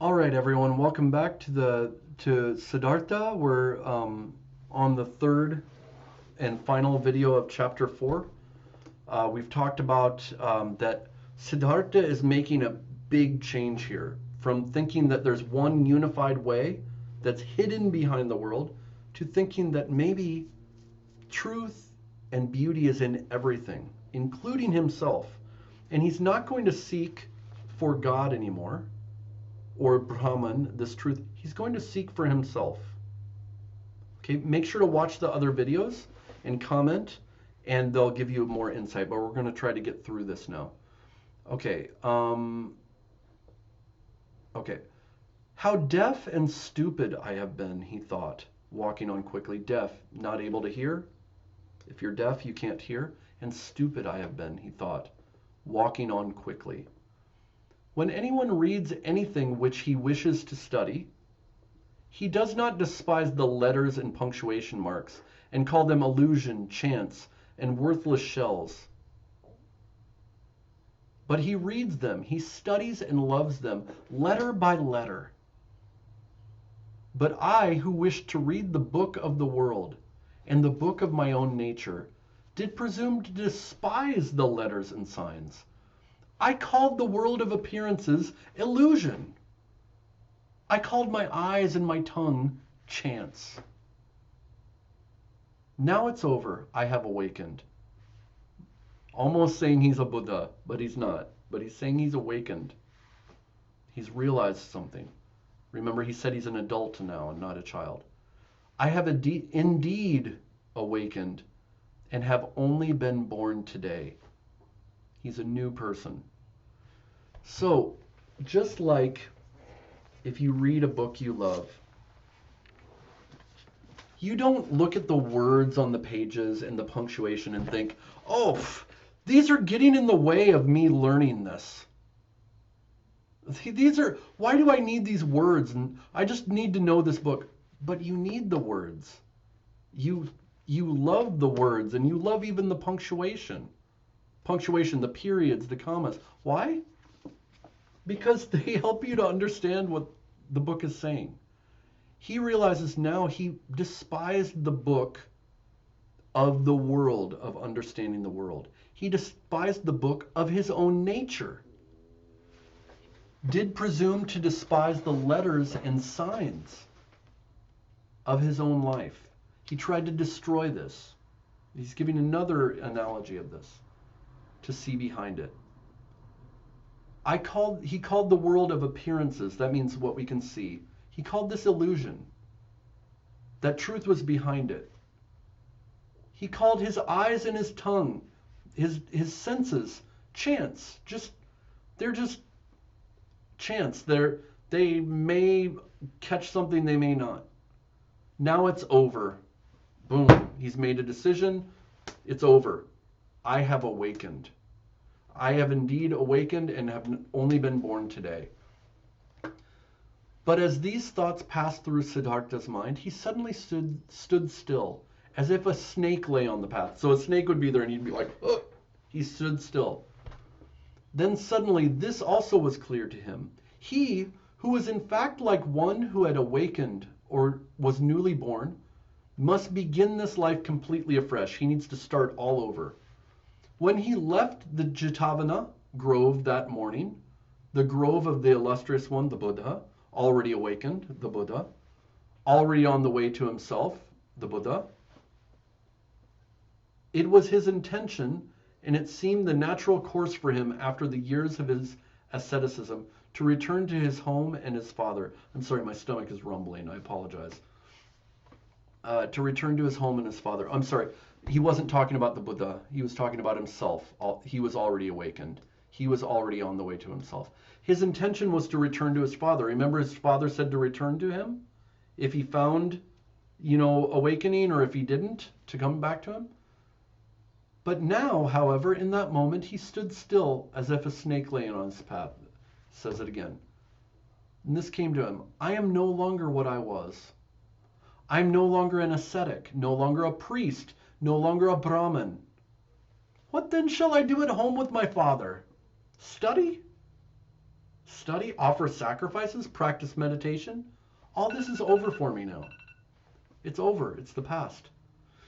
All right, everyone, welcome back to Siddhartha. We're on the third and final video of chapter 4. We've talked about that Siddhartha is making a big change here from thinking that there's one unified way that's hidden behind the world to thinking that maybe truth and beauty is in everything, including himself. And he's not going to seek for God anymore or Brahman, this truth. He's going to seek for himself. Okay, make sure to watch the other videos and comment, and they'll give you more insight. But we're going to try to get through this now. Okay. Okay. How deaf and stupid I have been, he thought, walking on quickly. Deaf, not able to hear. If you're deaf, you can't hear. And stupid I have been, he thought, walking on quickly. When anyone reads anything which he wishes to study, he does not despise the letters and punctuation marks and call them illusion, chance, and worthless shells. But he reads them, he studies and loves them, letter by letter. But I, who wished to read the book of the world and the book of my own nature, did presume to despise the letters and signs. I called the world of appearances illusion. I called my eyes and my tongue chance. Now it's over. I have awakened. Almost saying he's a Buddha, but he's not. But he's saying he's awakened. He's realized something. Remember, he said he's an adult now and not a child. I have indeed awakened and have only been born today. He's a new person. So, just like if you read a book you love, you don't look at the words on the pages and the punctuation and think, oh, these are getting in the way of me learning this. Why do I need these words? And I just need to know this book. But you need the words. You love the words, and you love even the punctuation. Punctuation, the periods, the commas. Why? Because they help you to understand what the book is saying. He realizes now he despised the book of the world, of understanding the world. He despised the book of his own nature. Did presume to despise the letters and signs of his own life. He tried to destroy this. He's giving another analogy of this to see behind it. He called the world of appearances. That means what we can see. He called this illusion. That truth was behind it. He called his eyes and his tongue, his senses, chance. They're just chance. They may catch something, they may not. Now it's over. Boom. He's made a decision. It's over. I have awakened. I have indeed awakened and have only been born today. But as these thoughts passed through Siddhartha's mind, he suddenly stood still, as if a snake lay on the path. So a snake would be there and he'd be like, oh! He stood still. Then suddenly this also was clear to him. He, who was in fact like one who had awakened or was newly born, must begin this life completely afresh. He needs to start all over. When he left the Jetavana grove that morning, the grove of the illustrious one, the Buddha, already awakened, the Buddha, already on the way to himself, the Buddha, it was his intention, and it seemed the natural course for him after the years of his asceticism, to return to his home and his father. I'm sorry, my stomach is rumbling. I apologize. To return to his home and his father. I'm sorry. He wasn't talking about the Buddha. He was talking about himself. He was already awakened. He was already on the way to himself. His intention was to return to his father. Remember, his father said to return to him if he found, awakening, or if he didn't, to come back to him. But now, however, in that moment, he stood still as if a snake lay on his path. Says it again. And this came to him. I am no longer what I was. I am no longer an ascetic, no longer a priest, no longer a Brahmin. What then shall I do at home with my father? Study? study, offer sacrifices, practice meditation. All this is over for me now. It's over. It's the past.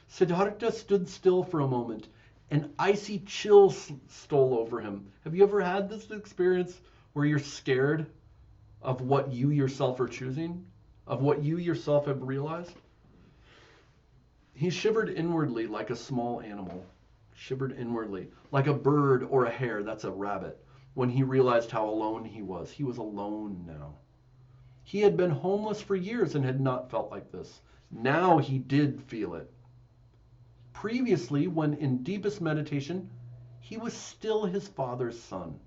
Siddhartha stood still for a moment. An icy chill stole over him. Have you ever had this experience where you're scared of what you yourself are choosing? Of what you yourself have realized? He shivered inwardly like a small animal. Shivered inwardly. Like a bird or a hare, that's a rabbit. When he realized how alone he was. He was alone now. He had been homeless for years and had not felt like this. Now he did feel it. Previously, when in deepest meditation, he was still his father's son.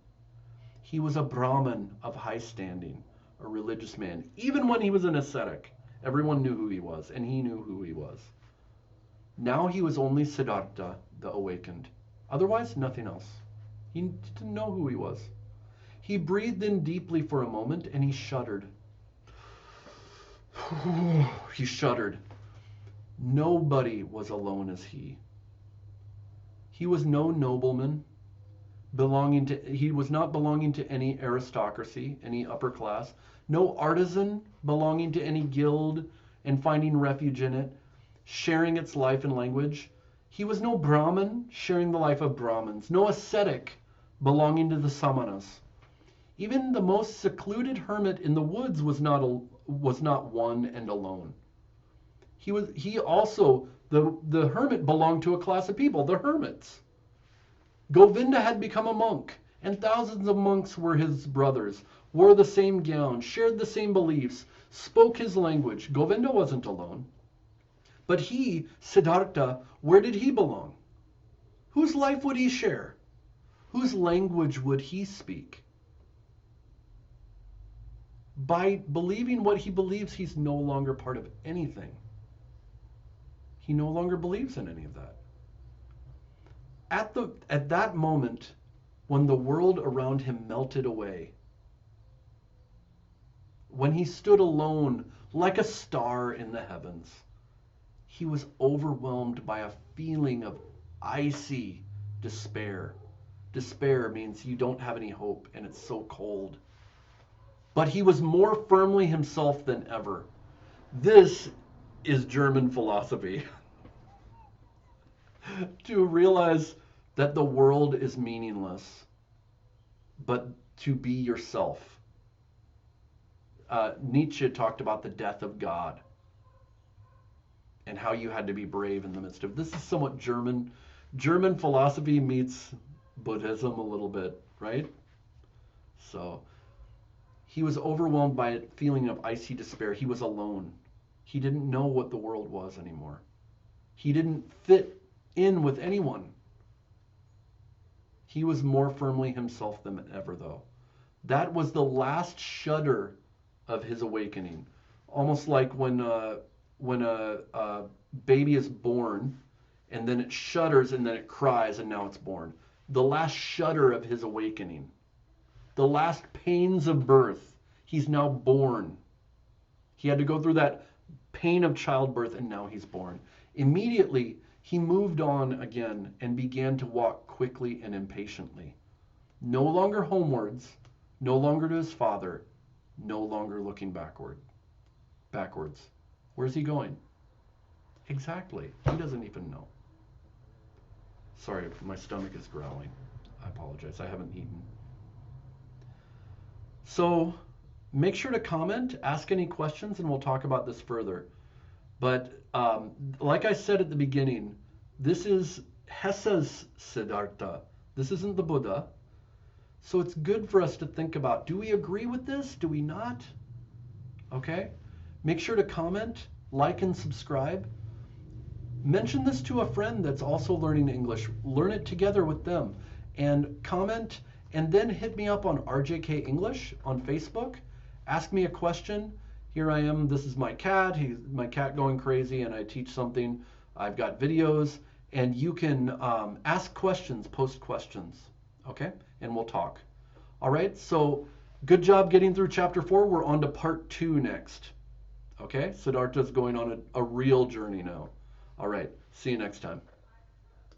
He was a Brahmin of high standing, a religious man. Even when he was an ascetic, everyone knew who he was, and he knew who he was. Now he was only Siddhartha, the awakened. Otherwise, nothing else. He didn't know who he was. He breathed in deeply for a moment, and he shuddered. He shuddered. Nobody was alone as he. He was no nobleman, he was not belonging to any aristocracy, any upper class, no artisan belonging to any guild and finding refuge in it, sharing its life and language. He was no Brahmin sharing the life of Brahmins, no ascetic belonging to the Samanas. Even the most secluded hermit in the woods was not one and alone. He also, the hermit belonged to a class of people, the hermits. Govinda had become a monk, and thousands of monks were his brothers, wore the same gown, shared the same beliefs, spoke his language. Govinda wasn't alone. But he, Siddhartha, where did he belong? Whose life would he share? Whose language would he speak? By believing what he believes, he's no longer part of anything. He no longer believes in any of that. At that moment, when the world around him melted away, when he stood alone like a star in the heavens, he was overwhelmed by a feeling of icy despair. Despair means you don't have any hope and it's so cold. But he was more firmly himself than ever. This is German philosophy. To realize that the world is meaningless, but to be yourself. Nietzsche talked about the death of God and how you had to be brave in the midst of this. Is somewhat German philosophy meets Buddhism a little bit, right? So he was overwhelmed by a feeling of icy despair. He was alone. He didn't know what the world was anymore. He didn't fit in with anyone. He was more firmly himself than ever, though. That was the last shudder of his awakening. Almost like when a baby is born, and then it shudders, and then it cries, and now it's born. The last shudder of his awakening. The last pains of birth. He's now born. He had to go through that pain of childbirth, and now he's born. Immediately, he moved on again and began to walk quickly and impatiently. No longer homewards, no longer to his father, no longer looking backwards. Where's he going? Exactly. He doesn't even know. Sorry, my stomach is growling. I apologize. I haven't eaten. So make sure to comment, ask any questions, and we'll talk about this further. But like I said at the beginning, this is Hesse's Siddhartha. This isn't the Buddha. So it's good for us to think about, do we agree with this? Do we not? Okay? Make sure to comment, like, and subscribe. Mention this to a friend that's also learning English. Learn it together with them. And comment, and then hit me up on RJK English on Facebook. Ask me a question. Here I am. This is my cat. My cat going crazy, and I teach something. I've got videos, and you can ask questions, post questions, okay? And we'll talk. All right, so good job getting through chapter 4. We're on to part 2 next, okay? Siddhartha's going on a real journey now. All right, see you next time.